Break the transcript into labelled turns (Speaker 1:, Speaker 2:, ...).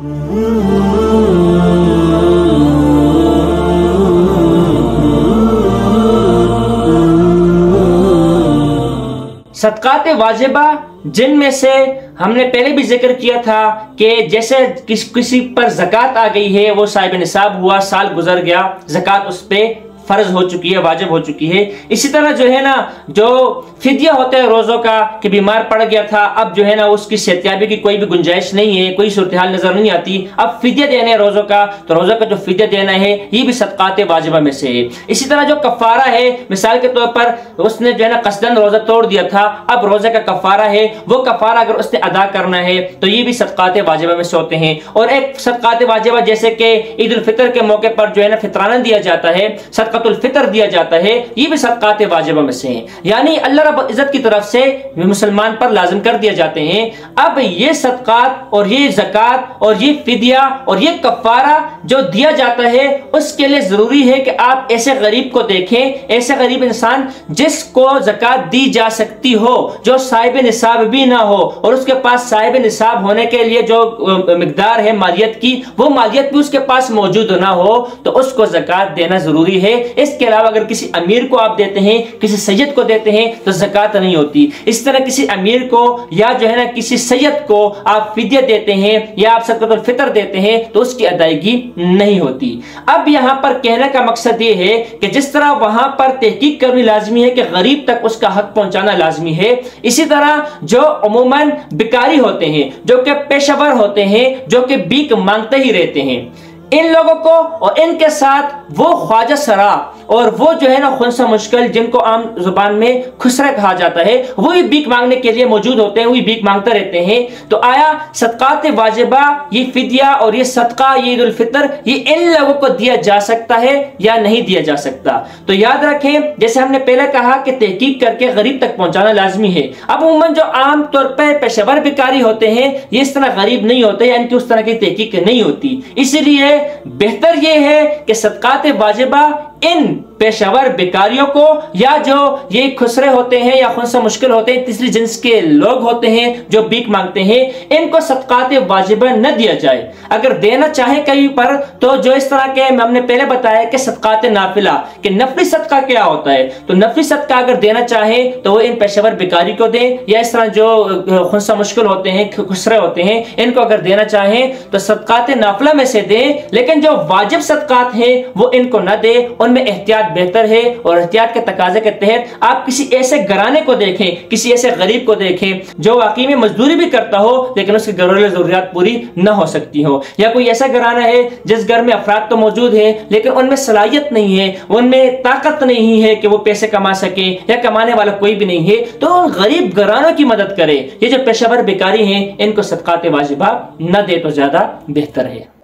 Speaker 1: सदकात वाजिबा जिनमें से हमने पहले भी जिक्र किया था कि जैसे किसी पर ज़कात आ गई है, वो साहिब निसाब हुआ, साल गुजर गया, ज़कात उस पे फर्ज हो चुकी है, वाजिब हो चुकी है। इसी तरह जो है ना, जो फिदिया होता है रोज़ों का, कि बीमार पड़ गया था, अब जो है ना उसकी सेहतयाबी की कोई भी गुंजाइश नहीं है, कोई सूरत हाल नजर नहीं आती, अब फिदिया देना है रोज़ों का, तो रोज़ों का जो फिदिया देना है ये भी सदकात वाजिबा में से है। इसी तरह जो कफ़ारा है, मिसाल के तौर पर उसने जो है ना कसदन रोज़ा तोड़ दिया था, अब रोज़े का कफ़ारा है, वो कफ़ारा अगर उसने अदा करना है तो ये भी सदकात वाजिबा में से होते हैं। और एक सदकात वाजिबा जैसे कि ईद उल फितर के मौके पर जो है ना फितराना दिया जाता है, सदकातुल फितर दिया जाता है, ये भी सदकात वाजिबा में से हैं, यानी अल्लाह रब्बुल इज्जत की तरफ से मुसलमान पर लाजिम कर दिया जाते हैं। अब ये सदकात और ये ज़कात और ये फिदिया और ये कफ़ारा जो दिया जाता है, उसके लिए जरूरी है कि आप ऐसे गरीब को देखें, ऐसे गरीब इंसान जिसको ज़कात दी जा सकती हो, जो साहिब निसाब भी ना हो, और उसके पास साहिब निसाब होने के लिए जो मिकदार है मालियत की, वो मालियत भी उसके पास मौजूद ना हो, तो उसको ज़कात देना जरूरी है। इसके अलावा अगर किसी अमीर को आप देते हैं, किसी सैयद को देते हैं, तो ज़कात नहीं होती। इस तरह किसी अमीर को या जो है ना किसी सैयद को आप फिदिया देते हैं या आप सदकातुल फितर देते हैं, तो उसकी अदायगी नहीं होती। अब यहां पर कहने का मकसद ये है कि जिस तरह वहां पर तहकीक करनी लाजमी है कि गरीब तक उसका हक पहुंचाना लाजमी है, इसी तरह जो अमूमन बिकारी होते हैं, जो कि पेशेवर होते हैं, जो कि भीख मांगते ही रहते हैं, इन लोगों को और इनके साथ वो ख्वाजा सरा और वो जो है ना खुनसा मुश्किल, जिनको आम जुबान में खुसरा कहा जाता है, वो भी भीख मांगने के लिए मौजूद होते हैं, वो भी भीख मांगते रहते हैं। तो आया सदकात वाजिबा, ये फिदिया और ये सदका, ये ईद उल फितर, ये इन लोगों को दिया जा सकता है या नहीं दिया जा सकता? तो याद रखें, जैसे हमने पहले कहा कि तहकीक करके गरीब तक पहुंचाना लाजमी है। अब उम्मन जो आम तौर पर पेशेवर भिखारी होते हैं, ये इस तरह गरीब नहीं होते, या इनकी उस तरह की तहकीक नहीं होती, इसीलिए बेहतर यह है कि सदकात वाजिबा इन पेशेवर बेकारियों को, या जो ये खुसरे होते हैं या खुनसा मुश्किल होते हैं, तीसरी जिन्स के लोग होते हैं जो भीख मांगते हैं, इनको सदकात वाजिबा न दिया जाए। अगर देना चाहे कहीं पर, तो जो इस तरह के हमने पहले बताया कि सदकात नाफिला, कि नफली सदका क्या होता है, तो नफली सदका अगर देना चाहे तो वो इन पेशेवर बेकारी को दें, या इस तरह जो खुनसा मुश्किल होते हैं, खुसरे होते हैं, इनको अगर देना चाहे तो सदकात नाफिला में से दें। लेकिन जो वाजिब सदकात हैं वो इनको न दे, उनमें एहतियात बेहतर है। और एहतियात के तकाजे के तहत आप किसी ऐसे घराने को देखें, किसी ऐसे गरीब को देखें जो वाकई में मजदूरी भी करता हो लेकिन उसकी घरेलू जरूरियात पूरी न हो सकती हो, या कोई ऐसा घराना है जिस घर में अफराद तो मौजूद है लेकिन उनमें सलाहियत नहीं है, उनमें ताकत नहीं है कि वो पैसे कमा सके, या कमाने वाला कोई भी नहीं है, तो गरीब घरानों की मदद करे। ये जो पेशेवर बेकारी हैं, इनको सदकात वाजिबा न दे तो ज्यादा बेहतर है।